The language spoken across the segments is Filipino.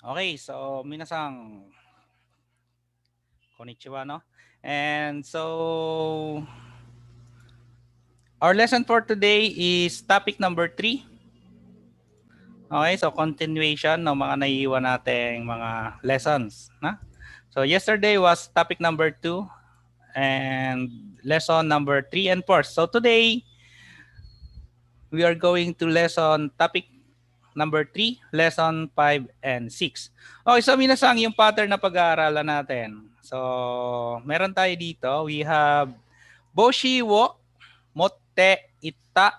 Okay, so minasang konnichiwa, no? And so our lesson for today is topic number 3. Okay, so continuation ng mga naiiwan nating mga lessons, na? So yesterday was topic number 2 and lesson number 3 and 4. So today we are going to lesson topic number 3, lesson 5 and 6. Okay, so minasang yung pattern na pag-aaralan natin. So meron tayo dito, we have Boshi wo motte ita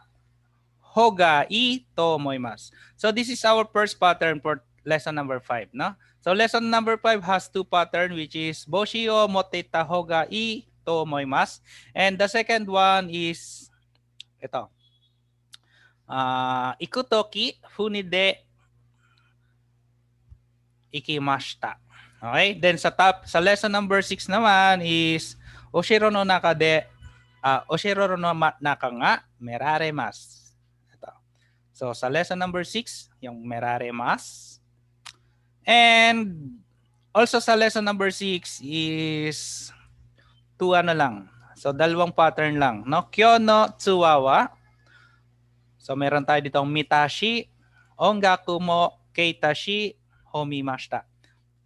hoga i to moimasu. So this is our first pattern for lesson number 5, no? So lesson number 5 has two pattern, which is Boshi wo motte ita hoga i to moimasu, and the second one is ito. Ikutoki funide ikimashita. Okay? Then sa lesson number 6 naman is Oshiro no naka no naka nga meraremasu. Ito. So sa lesson number 6, yung meraremasu. And also sa lesson number 6 is lang. So dalawang pattern lang, no? Kyo no tsuwawa. So meron tayo ditong mitashi, ongaku mo keitashi homimashita.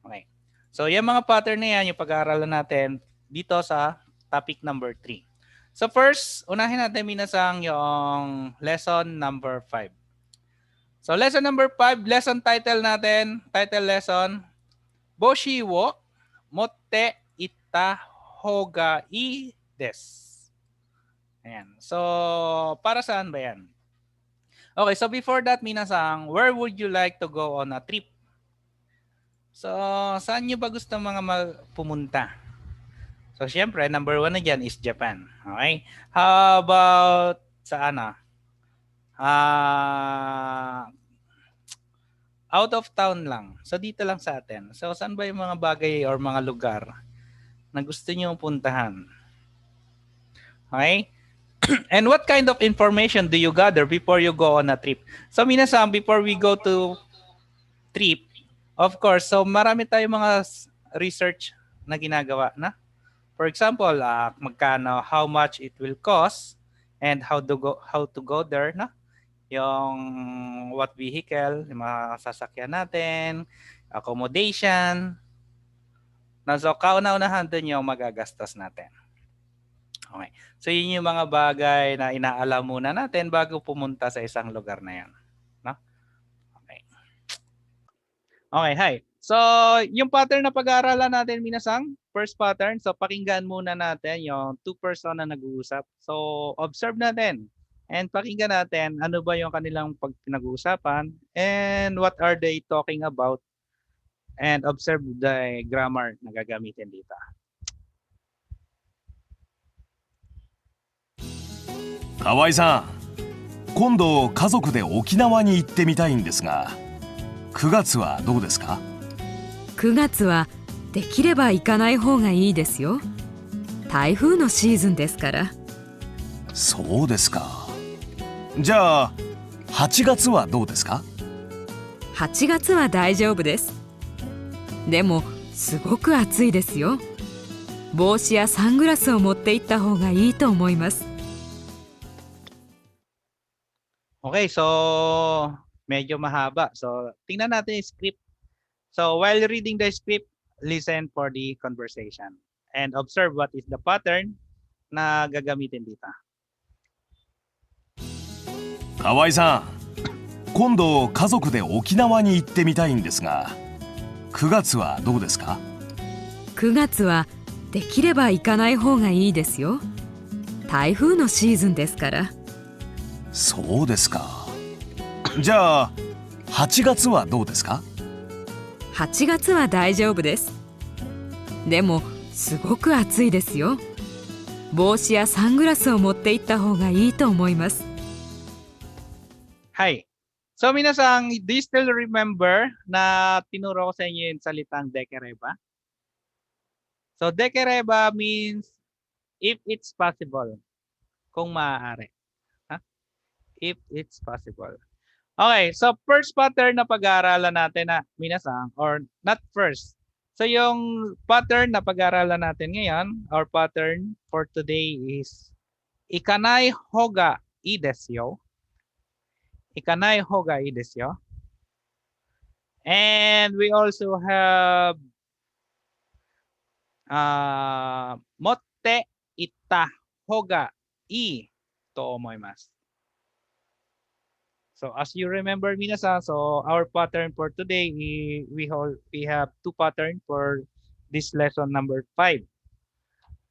Okay. So yung mga pattern na yan, yung pag-aaralan natin dito sa topic number 3. So first, unahin natin minasang yung lesson number 5. So lesson number 5, lesson title natin, title lesson, Boshi wo motte ita hoga i desu. Ayan. So para saan ba yan? Okay, so before that, minasang, where would you like to go on a trip? So, saan nyo ba gusto mga pumunta? So, syempre, number 1 na dyan is Japan. Okay? How about saan na? Out of town lang. So, dito lang sa atin. So, saan ba yung mga bagay or mga lugar na gusto nyo puntahan? Okay? And what kind of information do you gather before you go on a trip? So, minasang, before we go to trip, of course, so marami tayong mga research na ginagawa na. For example, magkano, how much it will cost, and how to go there, na? Yung what vehicle, yung mga sasakyan natin, accommodation. Na so kauna-unahan doon yung magagastos natin. Okay. So yun yung mga bagay na inaalam muna natin bago pumunta sa isang lugar na yan. No? Okay. Okay, hi. So, yung pattern na pag-aaralan natin, minasang, first pattern, so pakinggan muna natin yung two person na nag-uusap. So, observe natin and pakinggan natin ano ba yung kanilang pinag-uusapan and what are they talking about, and observe the grammar na gagamitin dito. 河合さん、今度家族で沖縄に行ってみたいんですが、9月はどうですか？9月はできれば行かない方がいいですよ。台風のシーズンですから。そうですか。じゃあ8月はどうですか？8月は大丈夫です。でもすごく暑いですよ。帽子やサングラスを持って行った方がいいと思います。Okay, so medyo mahaba. So, tingnan natin yung script. So, while reading the script, listen for the conversation and observe what is the pattern na gagamitin dito. 河合さん、今度家族で沖縄に行ってみたいんですが、9月はどうですか？9月はできれば行かない方がいいですよ。台風のシーズンですから。そうですか。じゃあ8月はどうですか？8月は大丈夫です。でもすごく暑いですよ。帽子やサングラスを持って行った方がいいと思います。Hi. So, minasang, do you still remember na tinuro ko sa inyo yung salitang dekereba? So, dekereba means if it's possible. Kung maaari. Huh? If it's possible. Okay, so first pattern na pag-aaralan natin na minasang, or not first. So yung pattern na pag-aaralan natin ngayon, our pattern for today is Ikanai hoga ii desu yo. Ikanai hoga ii desu yo. And we also have motte itta hoga ii to omoimasu. So as you remember, minasan, so our pattern for today, we have two pattern for this lesson number 5.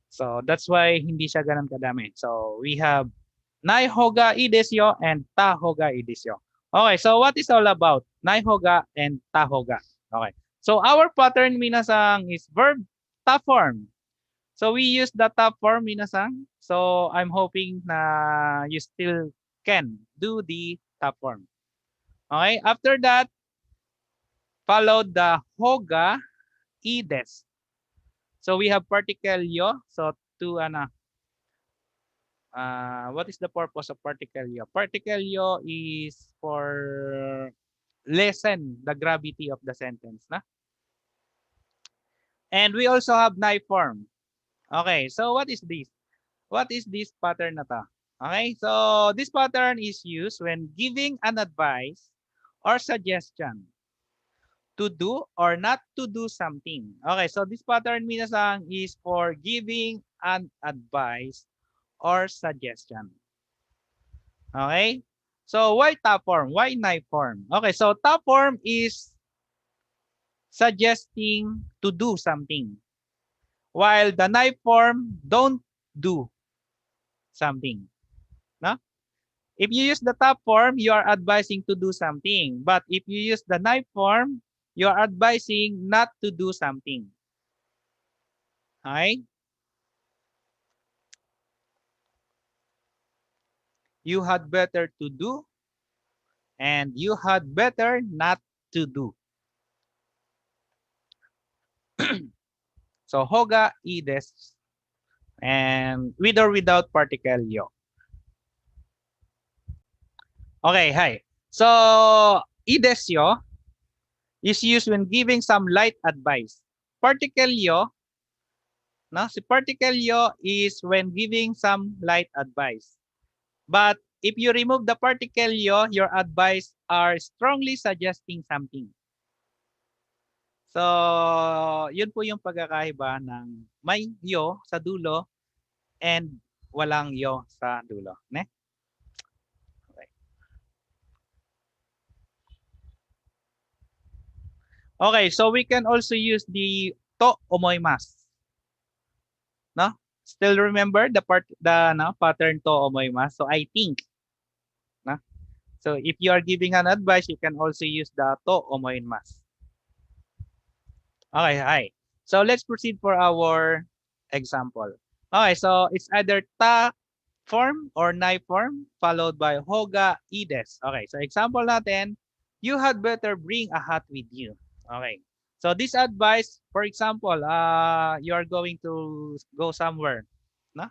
So that's why hindi siya ganun kadami. So we have nai hoga ii desu yo and ta hoga ii desu yo. Okay, so what is all about nai hoga and ta hoga? Okay. So our pattern, minasan, is verb ta form. So we use the ta form, minasan. So I'm hoping na you still can do the ta form. Okay, after that, followed the hoga ii desu. So we have particle yo. So to what is the purpose of particle yo? Particle yo is for lessen the gravity of the sentence, na? And we also have nai form. Okay, so what is this? What is this pattern na to? Okay, so this pattern is used when giving an advice or suggestion to do or not to do something. Okay, so this pattern, minasan, is for giving an advice or suggestion. Okay, so why top form? Why nai form? Okay, so top form is suggesting to do something, while the nai form don't do something. No? If you use the top form, you are advising to do something. But if you use the nai form, you are advising not to do something. Okay? You had better to do, and you had better not to do. So hoga ii desu, and with or without particle yo. Okay, hi. So ii desu yo is used when giving some light advice. Particle yo, no? Si particle yo is when giving some light advice. But if you remove the particle yo, your advice are strongly suggesting something. So, yun po yung pagkakaiba ng may yo sa dulo and walang yo sa dulo. Ne? Okay. Okay, so we can also use the to omoimasu. No? Still remember the pattern to omoimasu? So I think. No? So if you are giving an advice, you can also use the to omoimasu. Okay, hi. So let's proceed for our example. Okay, so it's either ta form or nai form followed by hoga ii desu. Okay, so example natin, you had better bring a hat with you. Okay. So this advice, for example, you are going to go somewhere, no?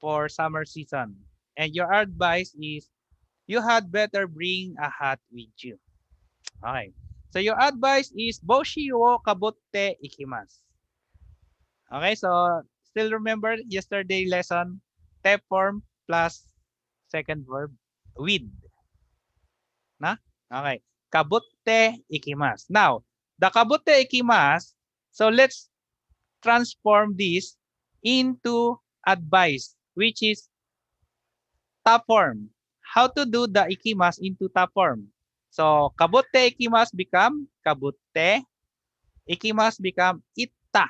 For summer season. And your advice is you had better bring a hat with you. Okay. So your advice is boshi wo kabutte ikimasu. Okay, so still remember yesterday lesson, te form plus second verb with. Na? Okay. Kabutte ikimasu. Now, the kabutte ikimasu, so let's transform this into advice, which is ta form. How to do the ikimasu into ta form? So, kabutte ikimasu become kabutte, ikimasu become itta.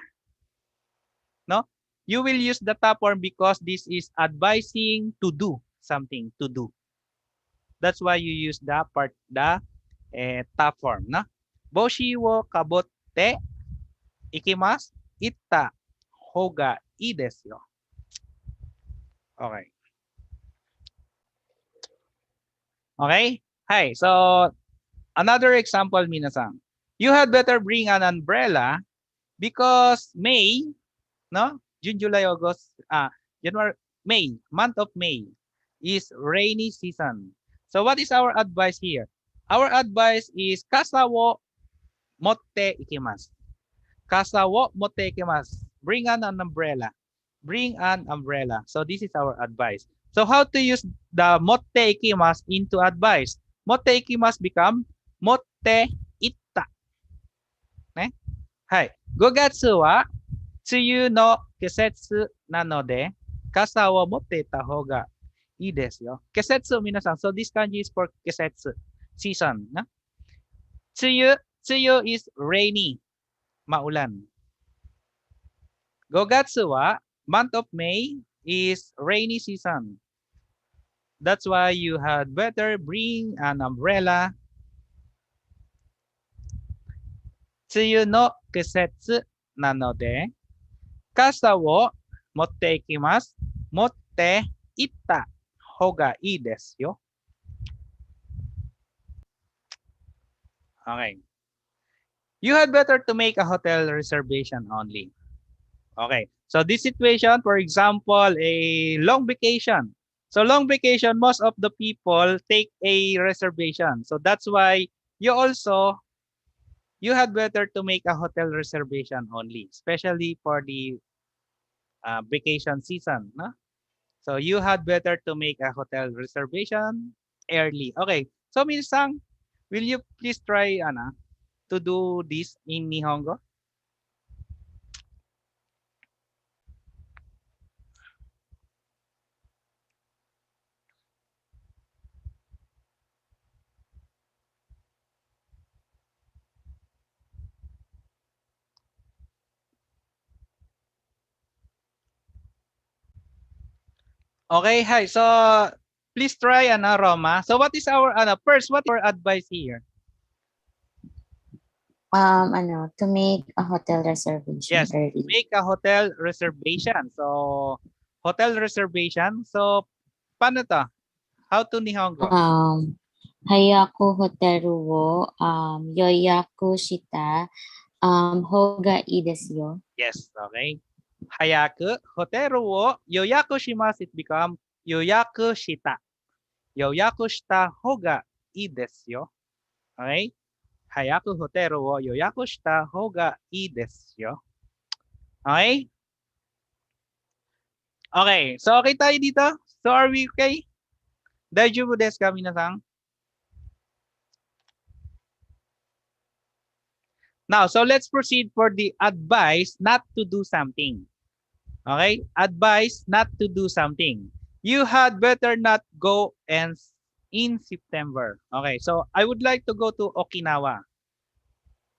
No? You will use the ta form because this is advising to do something, to do. That's why you use the ta form, no? Boshi wo kabutte ikimasu, itta hoga ii desu yo. Okay. Okay? Hi. So, another example, minasan. You had better bring an umbrella because May, no? June, July, August, January, May, month of May is rainy season. So what is our advice here? Our advice is kasa wo motte ikimasu. Kasa wo motte ikimasu. Bring an umbrella. Bring an umbrella. So this is our advice. So how to use the motte ikimasu into advice? Motte ikimasu become motte itta. Ne? Hai. Gogatsu wa tsuyu no kesetsu nanode kasa wo motte ita hoga ii desu yo. Kesetsu minasan. So this kanji is for kesetsu. Season. Na? Tsuyu is rainy. Maulan. Gogatsu wa month of May is rainy season. That's why you had better bring an umbrella. Tsuyu no kesetsu nanode kasa wo motte ikimasu. Motte itta hoga ii desu yo. Okay. You had better to make a hotel reservation only. Okay. So this situation, for example, a long vacation. So long vacation, most of the people take a reservation. So that's why you had better to make a hotel reservation only, especially for the vacation season. No? So you had better to make a hotel reservation early. Okay. So Minsang, will you please try to do this in Nihongo? Okay, hi. So please try Roma. So what is our first what is our advice here? To make a hotel reservation Yes, early. make a hotel reservation. So hotel reservation. So paano to? How to Nihongo? Hayaku hoteru wo yoyaku shita hoga ii desu yo. Yes, okay. Hayaku hoteru wo yoyaku shimasu. It become yoyaku shita. Yoyaku shita hoga ii desu yo. Okay? Hayaku hoteru wo yoyaku shita hoga ii desu yo. Okay? Okay. So okay tayo dito? So are we okay? Daijoubu desu ka minasan? Now, so let's proceed for the advice not to do something. Okay? Advice not to do something. You had better not go in September. Okay, so I would like to go to Okinawa.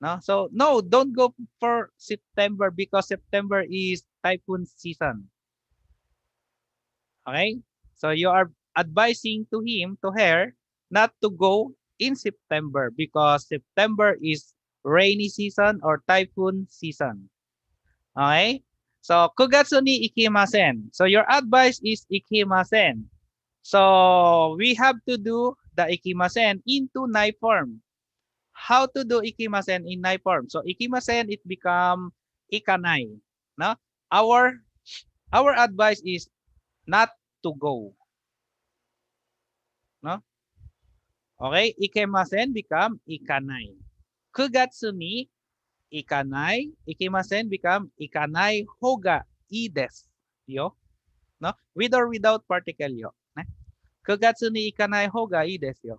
No, so no, don't go for September because September is typhoon season. Okay, so you are advising to him, to her, not to go in September because September is rainy season or typhoon season. Okay, so kugatsu ni ikimasen. So your advice is ikimasen. So we have to do the ikimasen into nai form. How to do ikimasen in nai form? So ikimasen, it become ikanai. No? Our advice is not to go. No? Okay, ikimasen become ikanai. Kugatsu ni ikanai, ikimasen become ikanai hoga ii desu yo. No? With or without particle yo. Ne? Kugatsu ni ikanai hoga ii desu yo.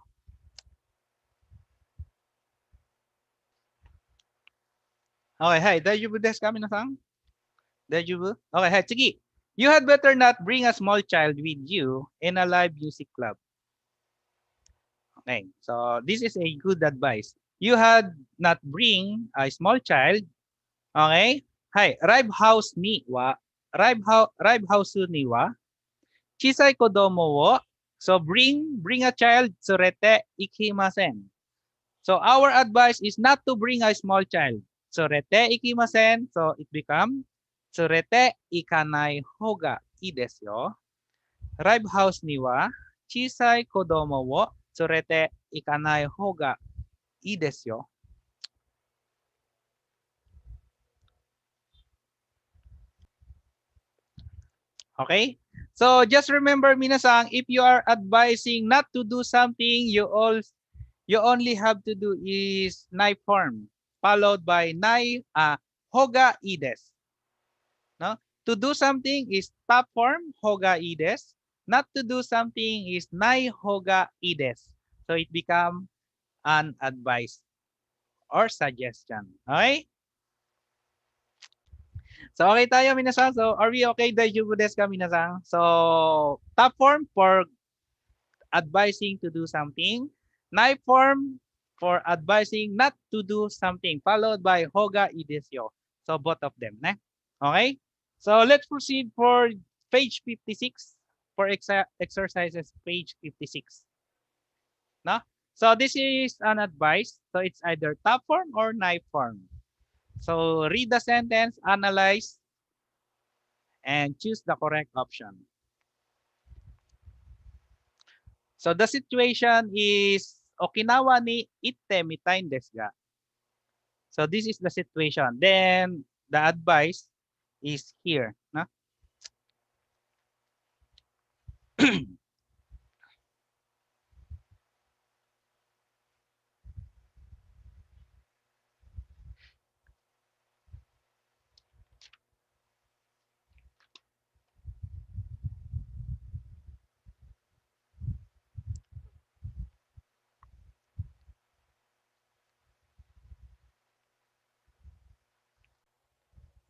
Okay, hi. Daijoubu desu ka minasan? Daijoubu? Okay, hi. Tsugi. You had better not bring a small child with you in a live music club. Okay, so this is a good advice. You had not bring a small child. Okay? Hi, live house ni wa. Live house ni wa. Chisai kodomo wo. So bring a child tsurete ikimasen. So our advice is not to bring a small child. Tsurete ikimasen. So it become tsurete ikanai hoga ii desu yo. Live house ni wa chisai kodomo wo tsurete ikanai hoga ii desu yo. Okay? So just remember, minasang, if you are advising not to do something, you only have to do is nai form followed by nai hoga ides. No? To do something is top form hoga ides. Not to do something is nai hoga ides. So it become an advice or suggestion. Okay? So okay tayo minasang. So are we okay? Daijoubu desu ka minasang? So top form for advising to do something. Nai form for advising not to do something, followed by hoga idesyo. So both of them. Ne? Okay? So let's proceed for page 56 for exercises page 56. No? So this is an advice. So it's either top form or nai form. So read the sentence, analyze, and choose the correct option. So the situation is Okinawa ni itte mitai desu ga. So this is the situation. Then the advice is here. No?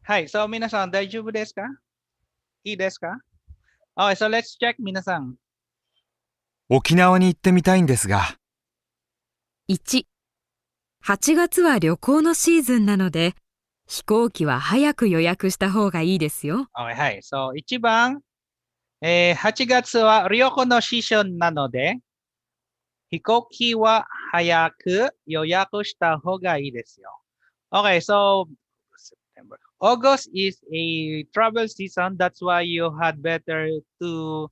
Hi, so minasan, daijoubu desu ka? I desu ka? Okay, so let's check minasan. 沖縄に行ってみたいんですが、1、8月は旅行のシーズンなので、飛行機は早く予約した方がいいですよ。Okay, hi. So 1番、8月は旅行のシーズンなので、飛行機は早く予約した方がいいですよ。Okay, so September. August is a travel season. That's why you had better to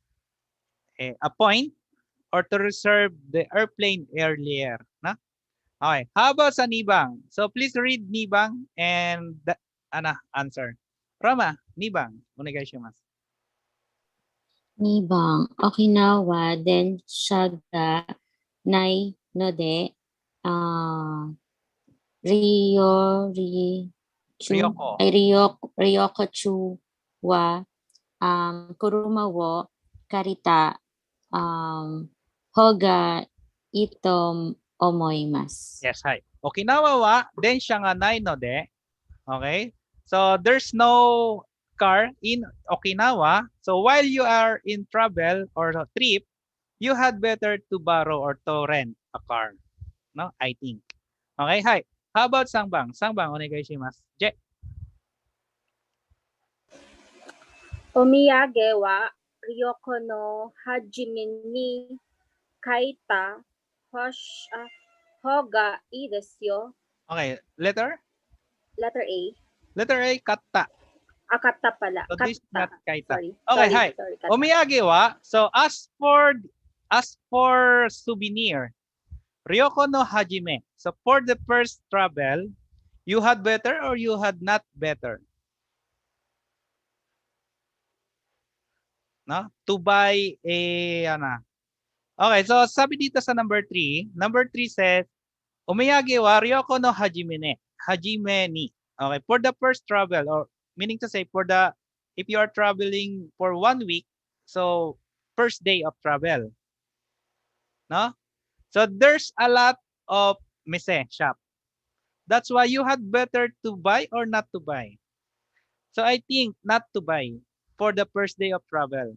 appoint or to reserve the airplane earlier. Na? Okay. How about sa Nibang? So please read Nibang and answer. Rama, Nibang. Onegaishimasu. 2番、沖縄電車がないので、リオコ中は、車を借りた、方がいいと思います。 Yes, hi. Okinawa wa densha nga nai no de. Okay? So there's no car in Okinawa. So while you are in travel or trip, you had better to borrow or to rent a car. No, I think. Okay, hi. How about Sangbang? Sangbang, onegaishimasu. Je. お土産は旅行の初めに書いた方がいいですよ。 Okay, letter? Letter A. Letter A, katta. Katta pala. So this is not kaita. Sorry. Okay, hi. Sorry, katta. Omiyage wa, so as for souvenir, Ryoko no hajime. So for the first travel, you had better or you had not better? No? To buy a Okay, so sabi dito sa number 3 says Omiyage wa Ryoko no hajime ni. Okay, for the first travel, or meaning to say if you are traveling for 1 week, so first day of travel. No? So there's a lot of mise shop. That's why you had better to buy or not to buy. So I think not to buy for the first day of travel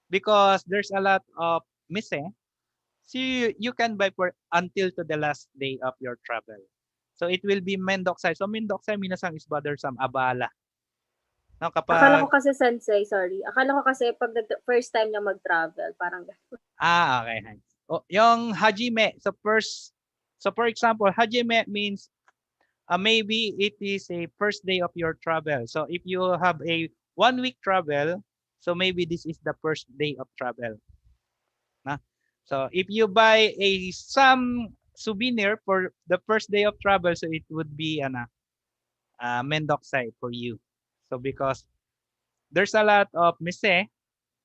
because there's a lot of mise. So you can buy for until to the last day of your travel. So it will be mendoksai. So mendoksai minasang is bothersome, abala. No, kapag Akala ko kasi Sensei, sorry. Akala ko kasi pag first time niya mag-travel, parang okay. Yung hajime, so for example, hajime means maybe it is a first day of your travel. So if you have a 1 week travel, so maybe this is the first day of travel. Na? So if you buy some souvenir for the first day of travel, so it would be mendoksai for you. So because there's a lot of mise,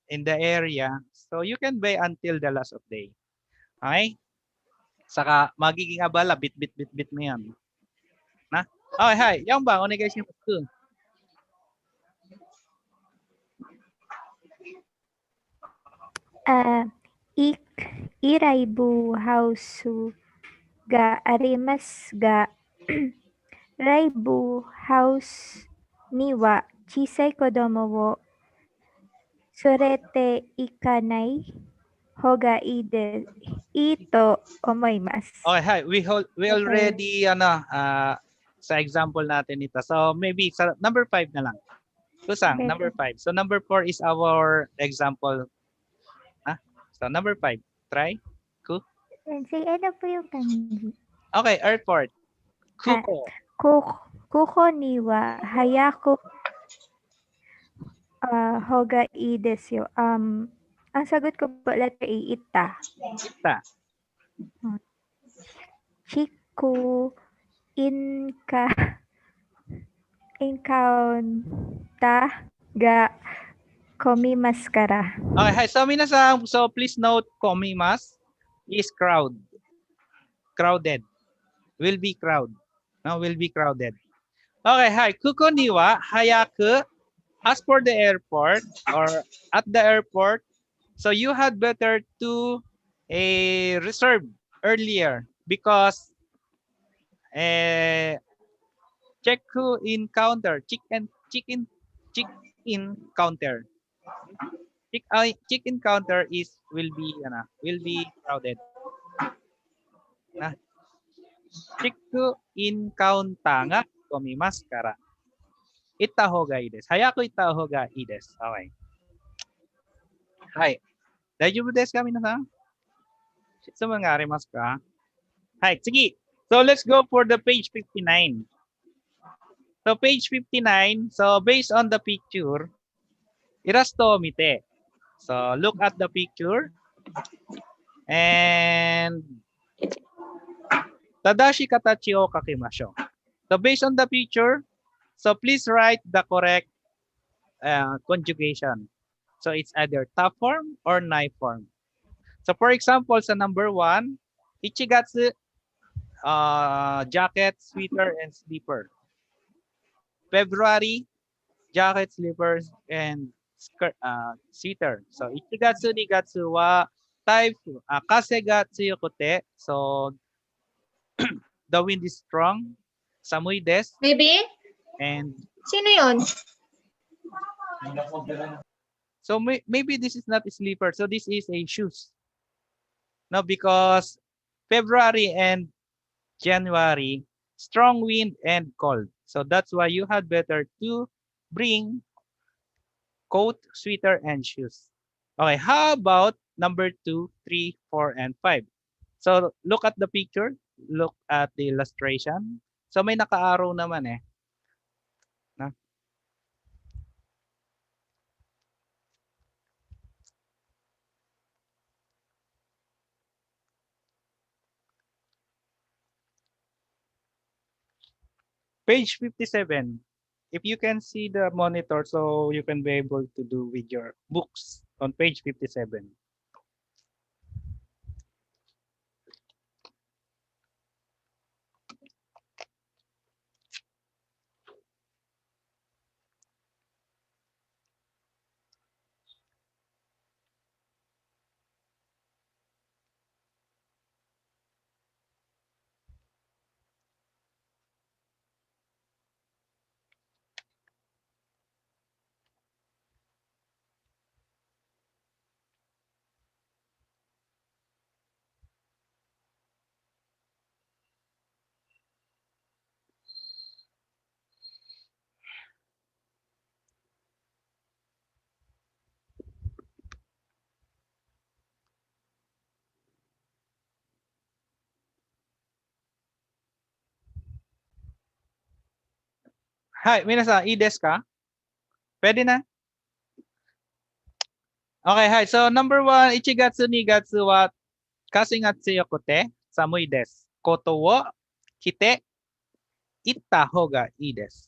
in the area. So you can buy until the last of day. Okay? Saka magiging abala, bit mo yan. Na? Okay, hi. Yang bang, onegaishimasu. Iraibu hausu ga arimasu ga Raibu house ni wa chisai kodomo wo surete ikanai hoga ii to omoimasu. Okay, hi. We already sa example natin ito. So maybe sa number 5 na lang. Kusang, Okay. number 5. So number 4 is our example. So number 5. Try. Sensei, ano po yung kanji? Okay, airport. Kuko. Kuko ni wa hayaku hoga ii desu yo. Ang sagot ko po letter A, ita. Ita. Chiku inkaunta ga komimasu kara. Okay, hi. So minasan, so please note komimasu is crowd. Crowded. Will be crowd. No, will be crowded. Okay, hi. Kuko ni wa hayaku. As for the airport or at the airport, so you had better to reserve earlier because check-in counter, check-in counter. Check-in counter will be crowded. Na. Check-in counter nga komimasu kara. Itta hoga ii desu. Hayaku itta hoga ii desu. Okay. Hai. Daijoubu desu ka, minasan? Shitsumun ga arimasu ka? Hai, tsugi. So let's go for the page 59. So page 59, so based on the picture, irasto o mite. So look at the picture and tadashi katachi o kakimashou. So based on the picture, so please write the correct conjugation. So it's either ta form or nai form. So for example, sa number 1, ichigatsu, jacket, sweater, and slipper. February, jacket, slippers, and skirt, sweater. So ichigatsu, nigatsu wa typhoon, kase ga tsuyokote. So the wind is strong. Samui desu. Maybe? And Sino yun? so maybe this is not a slipper. So this is a shoes. No, because February and January, strong wind and cold. So that's why you had better to bring coat, sweater, and shoes. Okay, how about number 2, 3, 4, and 5? So look at the picture. Look at the illustration. So may naka-arrow naman eh. Na? Page 57. If you can see the monitor, so you can be able to do with your books on page 57. Hi, minasan, ii desu ka? Pwede na? Okay, hi. So number 1, ichigatsu, nigatsu wa kasi nga tsuyokote, samui desu. Koto wo kite itta hoga ii desu.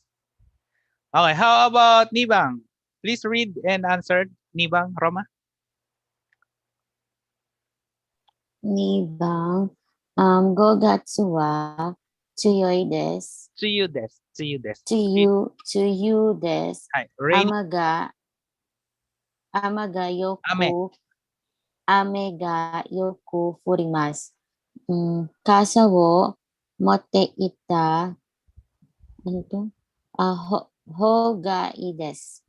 Okay, how about 2 bang? Please read and answer Nibang, Roma? Nibang, gogatsu wa tsuyoi desu. Tsuyu desu. Tsuyu desu. Tsuyu desu. Hai, rainy. Ama ga Ame. ga yoku furimasu. Kasa wo motte ita, ano to? Ho ga ii desu.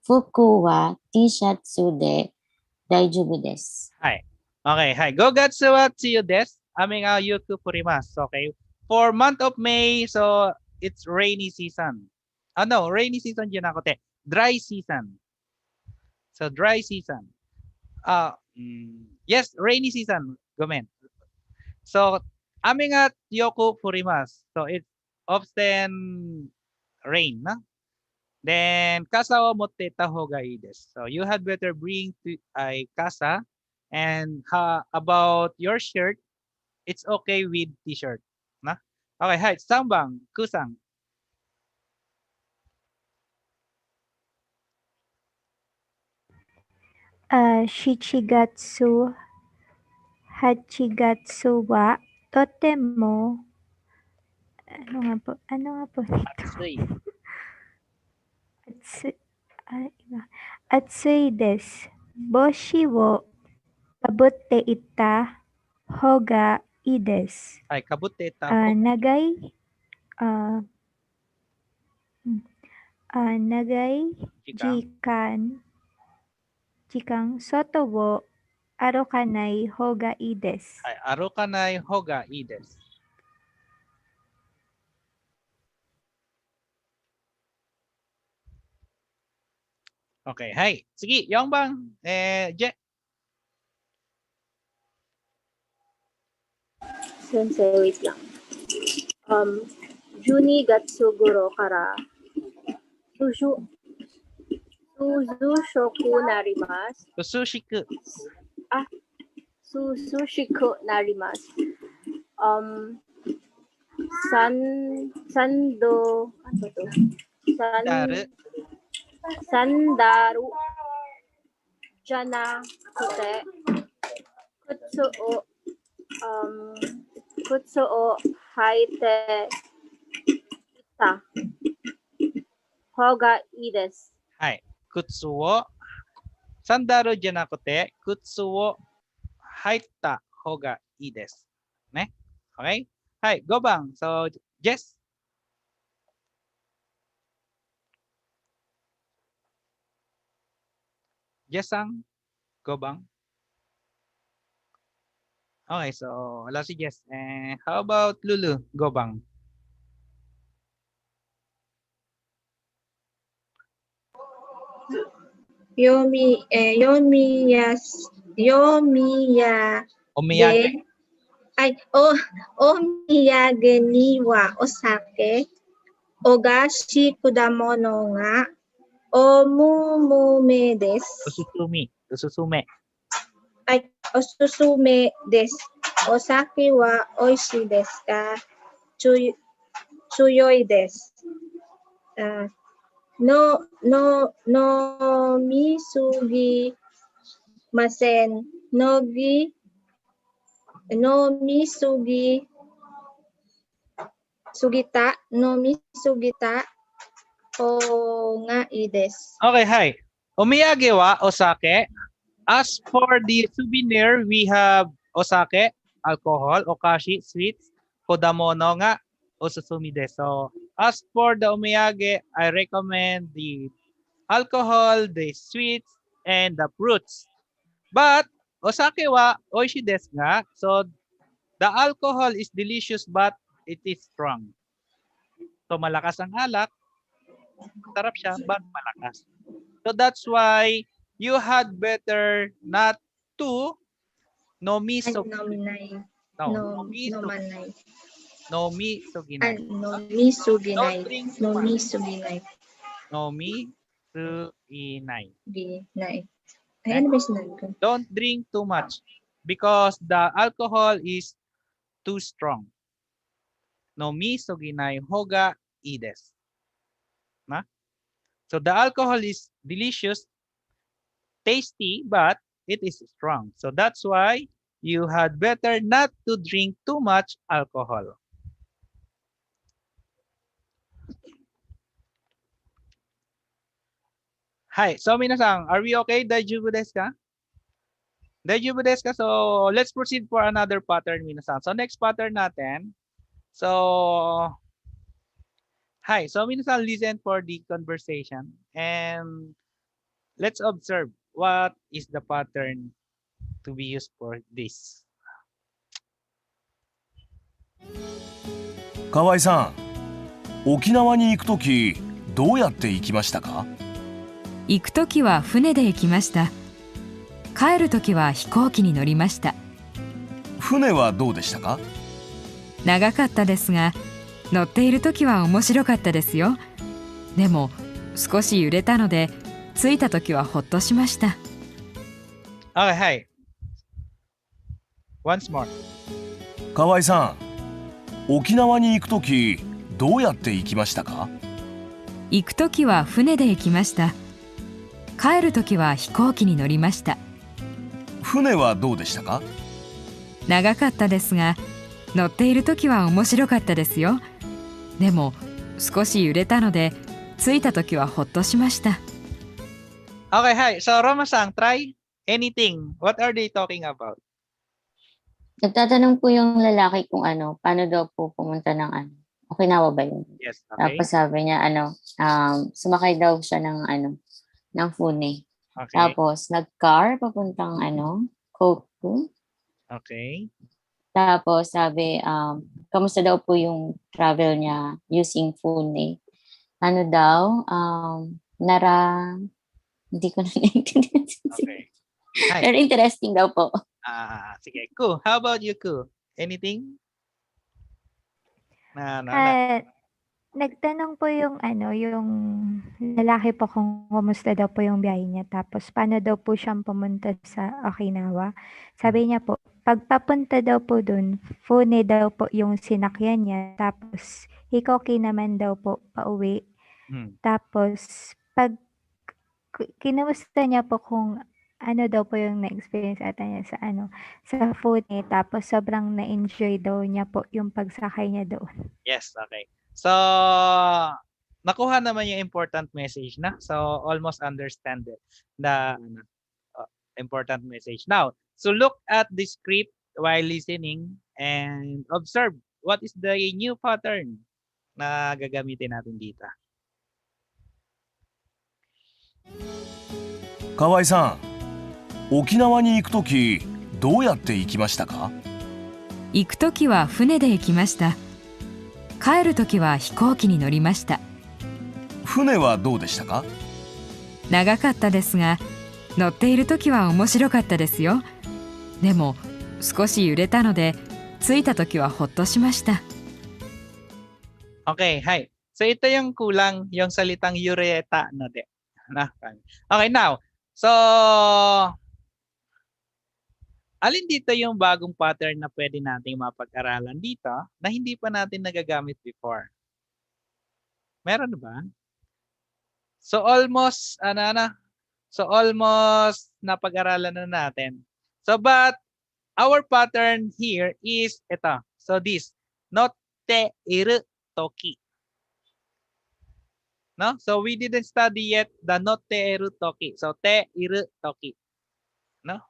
Fuku wa t-shirtsu de daijoubu desu. Hai. Okay, hai. Gogatsu wa tsuyu desu. Ame ga yoku furimasu. Okay. For month of May, so it's rainy season. No, rainy season dyan ako te. Dry season. So dry season. Yes, rainy season. Gomen. So, ame nga yoku furimasu. So it's often rain, no? Then, kasa wa motte ita hoga ii desu. So you had better bring to a kasa. And about your shirt, it's okay with t-shirt. Na? Okay, hi. Sambang, kusang. Shichigatsu Hachigatsu wa totemo ano nga po nito? Atsui. Atsui desu. Boshi wo kabutte ita hoga ii desu. Ay, kabutte ita Nagai jikan soto wo arokanai hoga ii desu. Ay, arokanai hoga ii desu. Okay, hi. Sige, Yongbang. Je. Sensei, wait lang. Juni gatsuguro kara Suzushoku narimasu. Sushiku. Sushiku narimasu. Ano to? Sandaru. Jana kote. Kutsu o haite ita. Hoga ii desu. Hai. Kutsu wo sandaru janakote kutsu wo haita hoga ii desu. Ne? Okay? Hai, Gobang. So, Jess. Jessang. Gobang. Okay, so wala si Jess. How about Lulu? Gobang. Omiyage. Omiyage ni wa osake, ogashi kudamono ga omusume desu. Ususume. Osusume desu. Osake wa oishii desu ka? Tsuyoi desu. No misugi masen. No misugita o nga ii desu. Okay, hi. Omiyage wa osake. As for the souvenir, we have osake, alcohol, okashi, sweets, kodamono nga, osusumi desu. So, as for the omiyage, I recommend the alcohol, the sweets, and the fruits. But, osake wa oishi desu nga. So, the alcohol is delicious but it is strong. So, malakas ang alak. Sarap siya, but malakas. So, that's why you had better not to Nominai. Nomisoginai. Don't drink too much because the alcohol is too strong. Nomisoginai hoga ii desu. Na? So the alcohol is delicious, tasty, but it is strong. So that's why you had better not to drink too much alcohol. Hi. So minasan, are we okay? Daijoubu desu ka? Daijoubu desu ka? So let's proceed for another pattern minasan. So next pattern natin. So hi. So minasan, listen for the conversation and let's observe what is the pattern to be used for this. 河合さん、沖縄に行くときどうやって行きましたか？行くときは船で行きました。帰るときは飛行機に乗りました。船はどうでしたか？長かったですが、乗っているときは面白かったですよ。でも少し揺れたので、着いたときはほっとしました。Okay, hi. Once more. 河合さん、沖縄に行くときどうやって行きましたか？行くときは船で行きました。帰るときは飛行機に乗りました。船はどうでしたか？長かったですが、乗っているときは面白かったですよ。でも少し揺れたので、着いたときはほっとしました。Okay, hi. So Roma-san, try anything. What are they talking about? Nagtatanong po yung lalaki kung paano daw po pumunta ng Okinawa ba yun? Yes, okay. Tapos sabi niya sumakay daw siya ng fune. Okay. Tapos nag-car papuntang Koku. Okay. Tapos sabi kamusta daw po yung travel niya using fune. Ano daw hindi ko na naintindihan. Okay. Hi. Pero interesting daw po. Sige. Ku, how about you, Ku? Anything? Nagtanong po yung yung lalaki po kung kumusta daw po yung biyahe niya. Tapos paano daw po siyang pumunta sa Okinawa. Sabi niya po, pagpapunta daw po dun, fune daw po yung sinakyan niya. Tapos hikoki naman daw po pauwi. Tapos pag kinamusta niya po kung ano daw po yung na-experience ata niya sa fune. Tapos sobrang na-enjoy daw niya po yung pagsakay niya doon. Yes, okay. So, nakuha naman yung important message na. So, almost understand it, the important message. Now, so look at the script while listening and observe what is the new pattern na gagamitin natin dito. 河合さん、沖縄に行くときどうやって行きましたか？行くときは船で行きました。帰るときは飛行機に乗りました。船はどうでしたか？長かったですが、乗っているときは面白かったですよ。でも少し揺れたので、着いたときはほっとしました。Okay, hi. So ito yung kulang, yung salitang yureta no de. Okay, now. So alin dito yung bagong pattern na pwede nating mapag-aralan dito na hindi pa natin nagagamit before? Meron ba? So almost almost napag-aralan na natin. So but our pattern here is ito. So this notte iru toki. No? So we didn't study yet the notte iru toki. So te iru toki. No?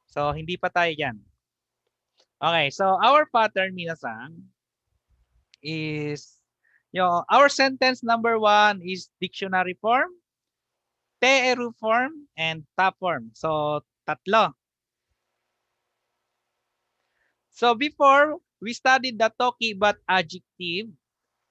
So, hindi pa tayo dyan. Okay, so our pattern, minasan, is, our sentence number 1 is dictionary form, te-eru form, and ta form. So, tatlo. So, before, we studied the toki but adjective,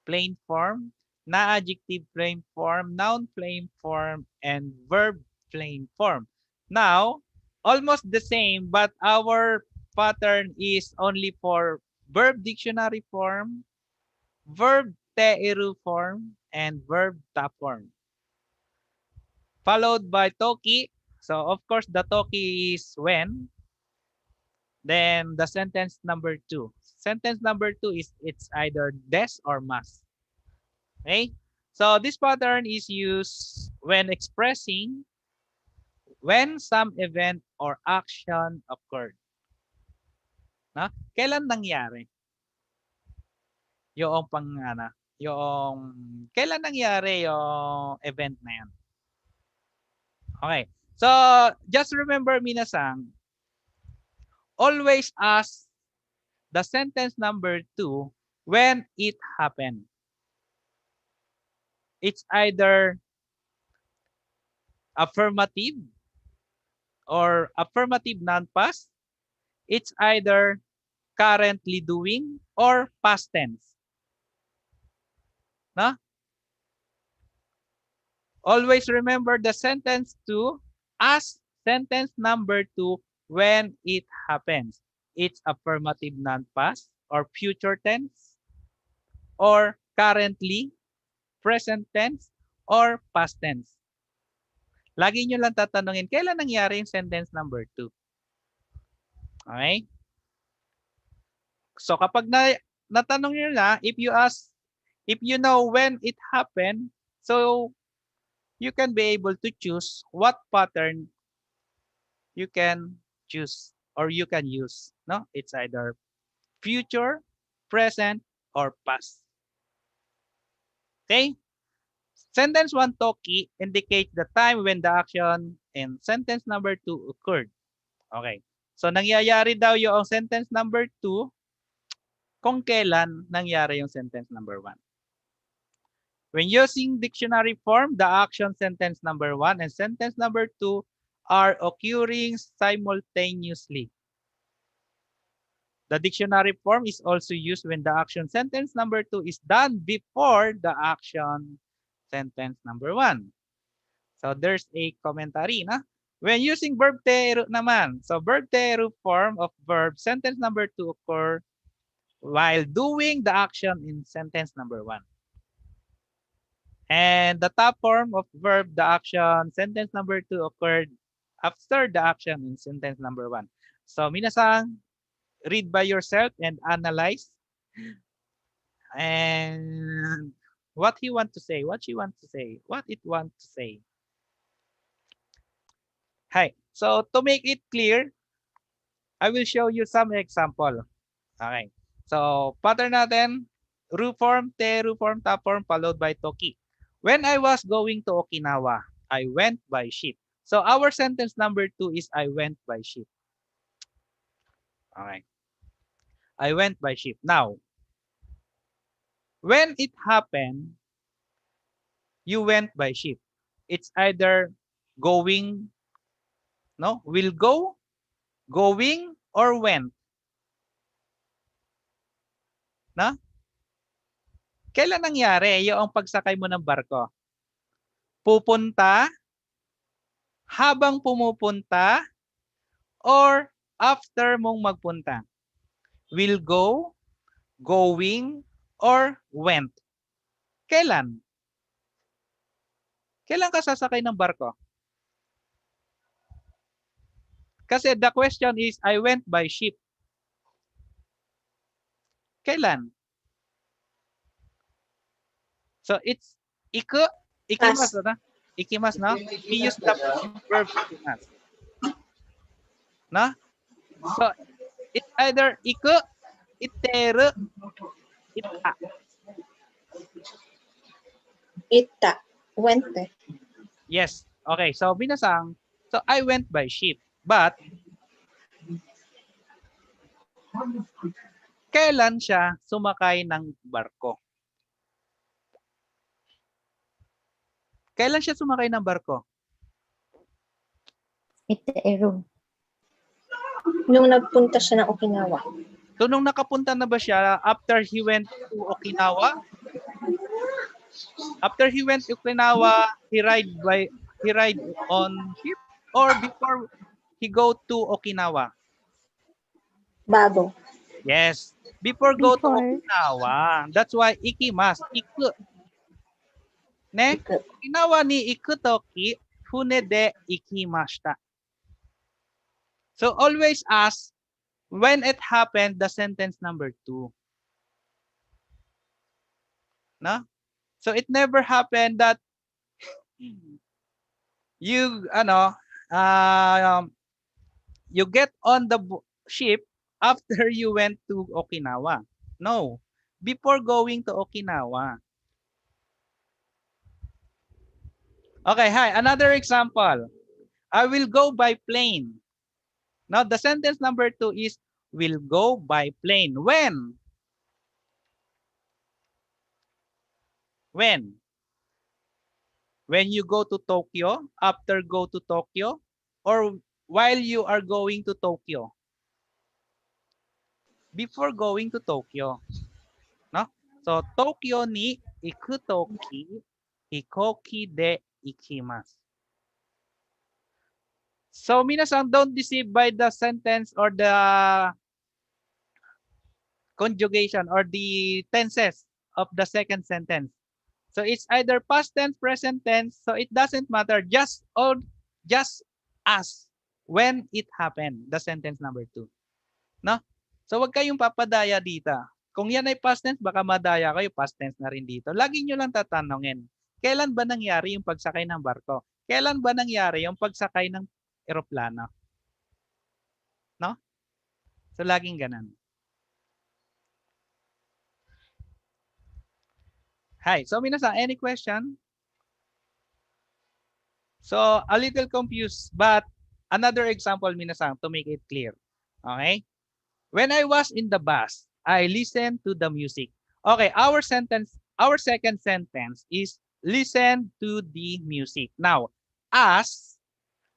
plain form, na-adjective plain form, noun plain form, and verb plain form. Now, almost the same, but our pattern is only for verb dictionary form, verb te-eru form, and verb ta form. Followed by toki. So, of course, the toki is when. Then, the sentence number 2. Sentence number 2 is it's either des or mas. Okay? So, this pattern is used when expressing when some event or action occurred. No? Kailan nangyari? Yung kailan nangyari yung event na yan? Okay. So, just remember, Minna-san, always ask the sentence number 2 when it happened. It's either affirmative or affirmative non-past. It's either currently doing or past tense. No? Always remember the sentence 2 as sentence number 2 when it happens. It's affirmative non-past or future tense or currently, present tense, or past tense. Lagi nyo lang tatanungin, kailan nangyari yung sentence number 2? Okay? So kapag natanong nyo na, if you know when it happened, so you can be able to choose what pattern you can choose or you can use. No? It's either future, present, or past. Okay? Sentence 1 toki indicates the time when the action in sentence number 2 occurred. Okay. So nangyayari daw yung sentence number 2 kung kailan nangyari yung sentence number 1. When using dictionary form, the action sentence number 1 and sentence number 2 are occurring simultaneously. The dictionary form is also used when the action sentence number 2 is done before the action sentence number 1. So there's a commentary, na? When using verb teru naman, so verb teru form of verb sentence number 2 occur while doing the action in sentence number 1. And the top form of verb, the action sentence number 2 occurred after the action in sentence number 1. So minasan, read by yourself and analyze. And what he want to say, what she want to say, what it want to say. Hi. So to make it clear, I will show you some example. Okay. So pattern natin, ru form, teru form, top form, followed by toki. When I was going to Okinawa, I went by ship. So our sentence number 2 is I went by ship. Okay. I went by ship. Now, when it happened, you went by ship. It's either going, no, will go, going, or went. Na? Kailan nangyari yung pagsakay mo ng barko? Pupunta, habang pumupunta, or after mong magpunta? Will go, going, or went? Kailan? Kailan ka sasakay ng barko? Kasi the question is, I went by ship. Kailan? So it's ikimas, na? Ikimas, no? We use the verb ikimas. No? So it's either iteru, ita. Ita. Went. Yes. Okay. So binasang, so I went by ship. But kailan siya sumakay ng barko? Kailan siya sumakay ng barko? Iteru. Nung nagpunta siya ng Okinawa. So nung nakapunta na ba siya after he went to Okinawa? After he went to Okinawa, he ride on ship or before he go to Okinawa? Bago. Yes, before go to Before. Okinawa. That's why ikimas, iku. Ne? Iku. Okinawa ni iku toki, fune de ikimashita. So always ask when it happened, the sentence number 2. No? So it never happened that you you get on the ship after you went to Okinawa. No, before going to Okinawa. Okay, hi. Another example. I will go by plane. Now, the sentence number 2 is will go by plane. When? When? When you go to Tokyo, after go to Tokyo, or while you are going to Tokyo? Before going to Tokyo. No? So, Tokyo ni iku toki, hikoki de ikimasu. So, minasan, don't deceive by the sentence or the conjugation or the tenses of the second sentence. So it's either past tense, present tense. So it doesn't matter. Just ask when it happened. The sentence number 2. No? So wag kayong papadaya dito. Kung yan ay past tense, baka madaya kayo. Past tense na rin dito. Lagi nyo lang tatanungin. Kailan ba nangyari yung pagsakay ng barko? Kailan ba nangyari yung pagsakay ng eroplano? No? So laging ganun. Hi. So minasan, any question? So a little confused, but another example minasan to make it clear. Okay? When I was in the bus, I listened to the music. Okay, our second sentence is listen to the music. Now,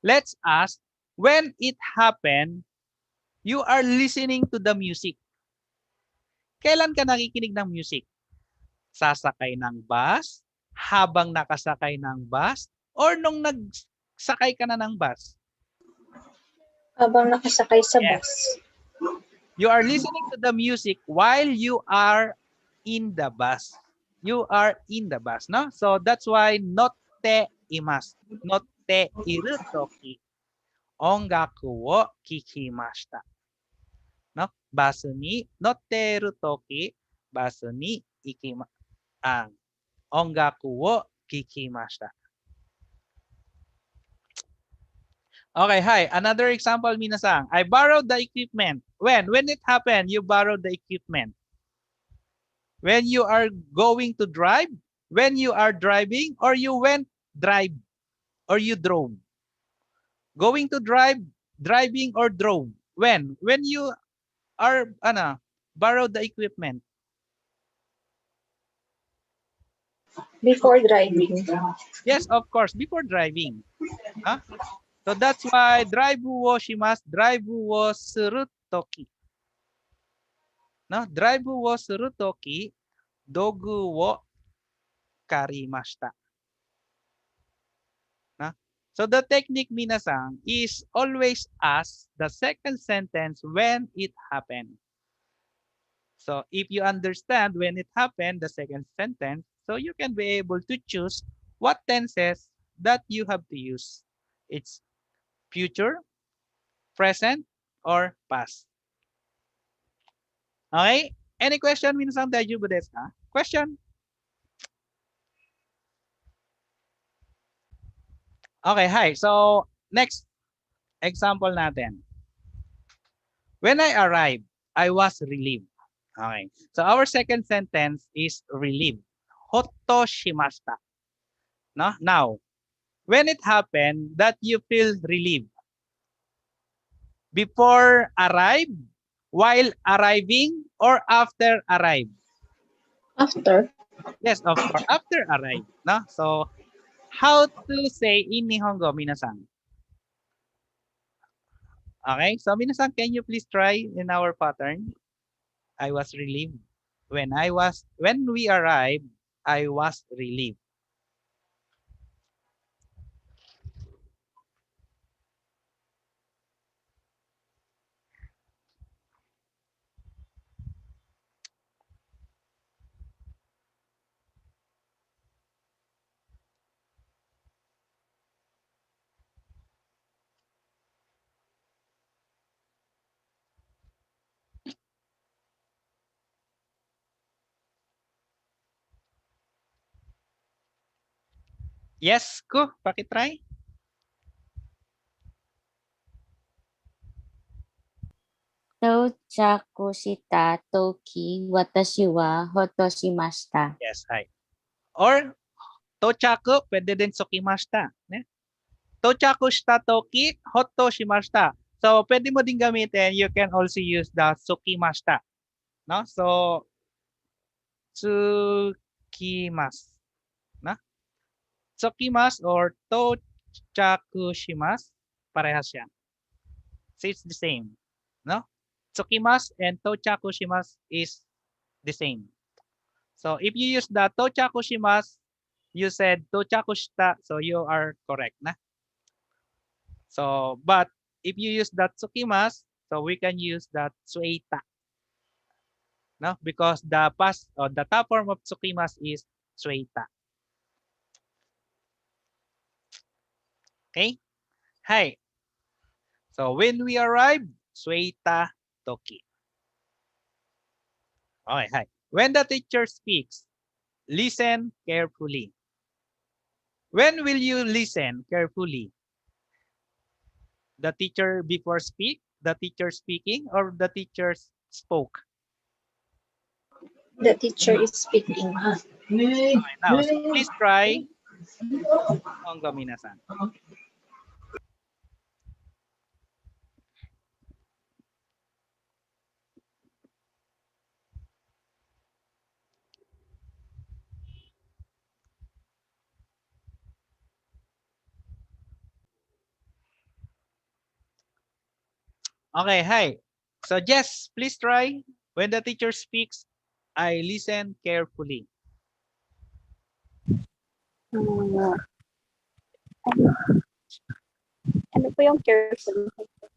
let's ask, when it happened, you are listening to the music. Kailan ka nakikinig ng music? Sasakay ng bus, habang nakasakay ng bus, or nung nagsakay ka na ng bus? Habang nakasakay sa Yes. bus. You are listening to the music while you are in the bus. You are in the bus, no? So that's why notte imasu. Notte iru toki ongaku wo kikimashita. No? Basu ni notte iru toki basu ni ongaku wo kikimashita. Okay, hi. Another example, minasan. I borrowed the equipment. When it happened, you borrowed the equipment. When you are going to drive, when you are driving, or you went drive, or you drove. Going to drive, driving, or drove. When you are borrowed the equipment. Before driving. Yes, of course, before driving. Huh? So that's why drive wo shimasu, drive wo suru toki. No, drive wo suru toki, dogu wo karimashita. No? So the technique, minasan, is always ask the second sentence when it happened. So if you understand when it happened, the second sentence, so you can be able to choose what tenses that you have to use. It's future, present, or past. Okay? Any question, minasan, daiju desu ka? Question? Okay, hi. So next example natin. When I arrived, I was relieved. Okay. So our second sentence is relieved. Hotto shimashita. No? Now, when it happened that you feel relieved, before arrive, while arriving, or after arrive? After. Yes, of course, after arrive. No? So, how to say in Nihongo, minasan? Okay, so minasan, can you please try in our pattern? I was relieved. When we arrived, I was relieved. Yes, ko, pakitry. 到着した時、私はほっとしました。 Yes, hi. Or, tochaku, pwede din tsukimashita. Ne? Tochaku shita toki, hotto shimashita. So, pwede mo din gamitin. You can also use the tsukimashita. No? So, tsukimasu. Na? Tsukimasu or tochaku shimasu. Parehas yan. So, it's the same. No? Tsukimasu and tochaku shimasu is the same. So, if you use the tochaku shimasu, you said tochaku shita, so you are correct. Na? So, but if you use the tsukimasu, so we can use the tsueita. No? Because the past or the top form of tsukimasu is tsueita. Okay? Hi. So when we arrive, tsueita toki. Okay, hi. When the teacher speaks, listen carefully. When will you listen carefully? The teacher before speak, the teacher speaking, or the teacher spoke? The teacher is speaking. Okay, now, so please try. Nihongo minasan. Okay, hi. So Jess, please try. When the teacher speaks, I listen carefully. Ano po yung carefully?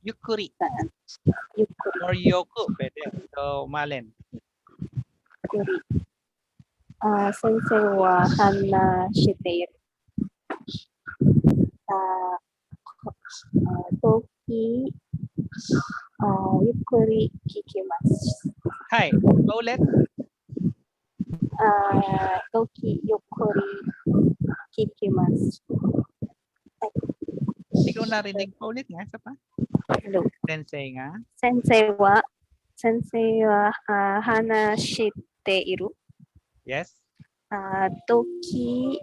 Yukuri Yukuri. or yoku, pwede. So, Malen. Yukuri. Sensei wa hana shite iru. Toki yukuri kikimasu. Hi, paulit. Toki yukuri kikimasu. Hindi ko narinig. Paulit nga, isa pa. Hello. Sensei nga. Sensei wa hana shite iru. Yes. Toki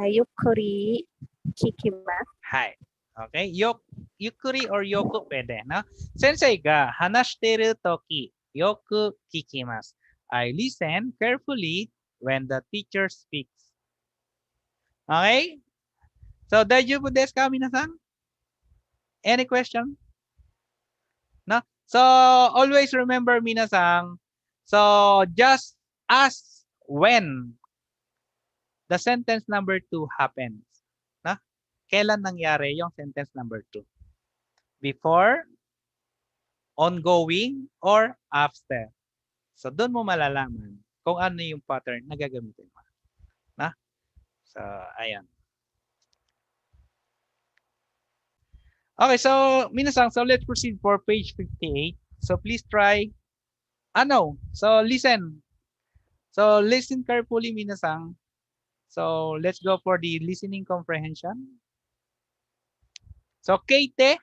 yukuri kikimasu. Hi. Okay. Yukuri or yoku, pwede. No? Sensei ga hanashiteru toki, yoku kikimasu. I listen carefully when the teacher speaks. Okay? So, daijoubu desu ka, minasan? Any question? No? So, always remember, minasan, so just ask when the sentence number 2 happens. No? Kailan nangyari yung sentence number 2? Before, ongoing, or after. So, doon mo malalaman kung ano yung pattern na gagamitin mo. Na? So, ayan. Okay, so, minasan, so let's proceed for page 58. So, please try, so listen. So, listen carefully, minasan. So, let's go for the listening comprehension. So, keite,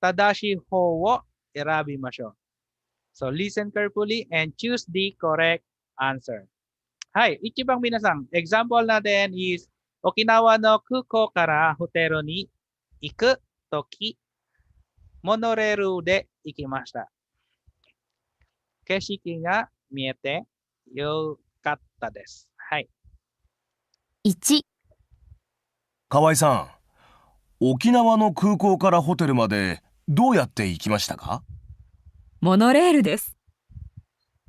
tadashi ho wo irabimasho. So, listen carefully and choose the correct answer. Hi, ichibang minasan. Example natin is, Okinawa no kuko kara hotero ni iku toki, monoreru de ikimashita. Keshiki ga miete yokatta desu. Hi. 1、河合さん、沖縄の空港からホテルまでどうやって行きましたか？モノレールです。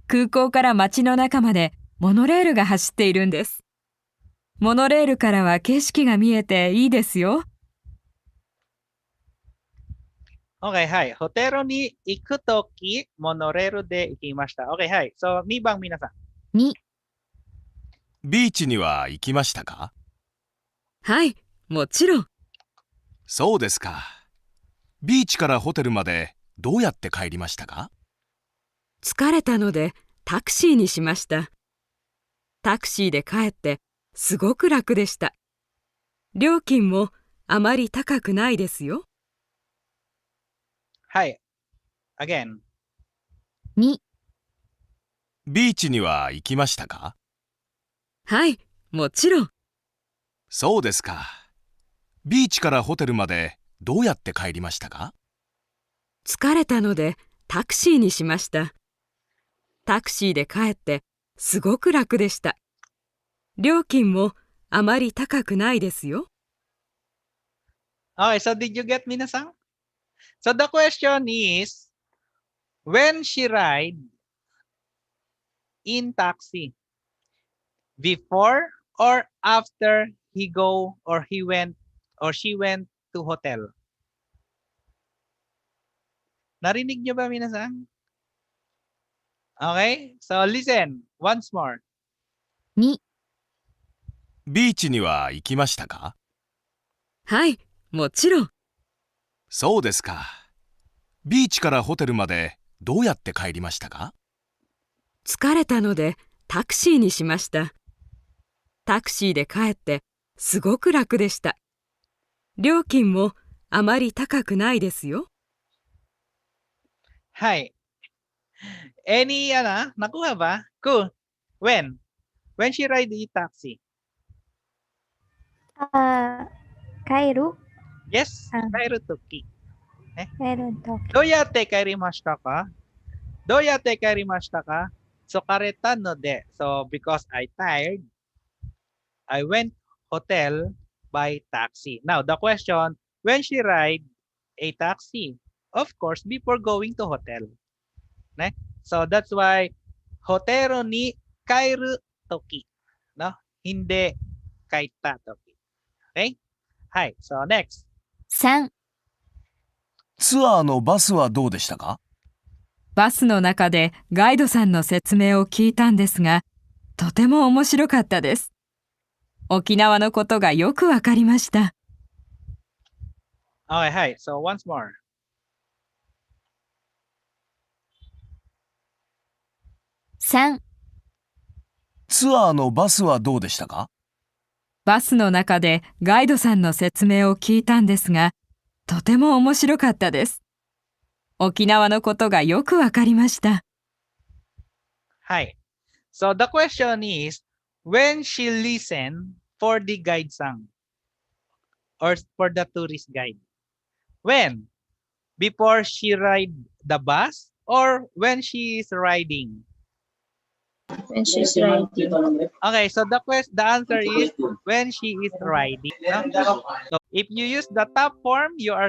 空港から街の中までモノレールが走っているんです。モノレールからは景色が見えていいですよ。Okay, hi. Hotero ni iku toki, monoreru de ikimashita. Okay, hi. So, 2番皆さん。2、ビーチには行きましたか？はい、もちろん。そうですか。ビーチからホテルまでどうやって帰りましたか？疲れたのでタクシーにしました。タクシーで帰ってすごく楽でした。料金もあまり高くないですよ。はい。Again. 2、ビーチには行きましたか？はい、もちろん。そうですか。ビーチからホテルまでどうやって帰りましたか？疲れたのでタクシーにしました。タクシーで帰ってすごく楽でした。料金もあまり高くないですよ。Okay, so did you get Minna-san? So the question is, when she ride in taxi, before or after he go or he went or she went to hotel? Narinig nyo ba, Minna-san? Okay, so listen once more. 2、ビーチには行きましたか？はい、もちろん。そうですか。ビーチからホテルまでどうやって帰りましたか？疲れたのでタクシーにしました。タクシーで帰ってすごく楽でした。料金もあまり高くないですよ。Hi. Any, nakuha ba? Cool. When? When she ride the taxi? Kairu? Yes, Kairu Toki. Meron to. どうやって帰りましたか？どうやって帰りましたか？ So, 疲れたので. So, because I tired, I went hotel by taxi. Now, the question, when she ride a taxi? Of course, before going to hotel. Ne? So, that's why, hotero ni kairu toki. No? Hindi kaita toki. Okay? Hi. So, next. 3、ツアーのバスはどうでしたか？バスの中でガイドさんの説明を聞いたんですが、とても面白かったです。沖縄のことがよくわかりました。Okay, hi. So, once more. 3、ツアーのバスはどうでしたか？バスの中でガイドさんの説明を聞いたんですが、とても面白かったです。沖縄のことがよくわかりました。Hi. So the question is, when she listened for the guide song or for the tourist guide? When? Before she ride the bus or when she is riding? When she's riding. Okay, so the answer is when she is riding. No? So if you use the top form, you are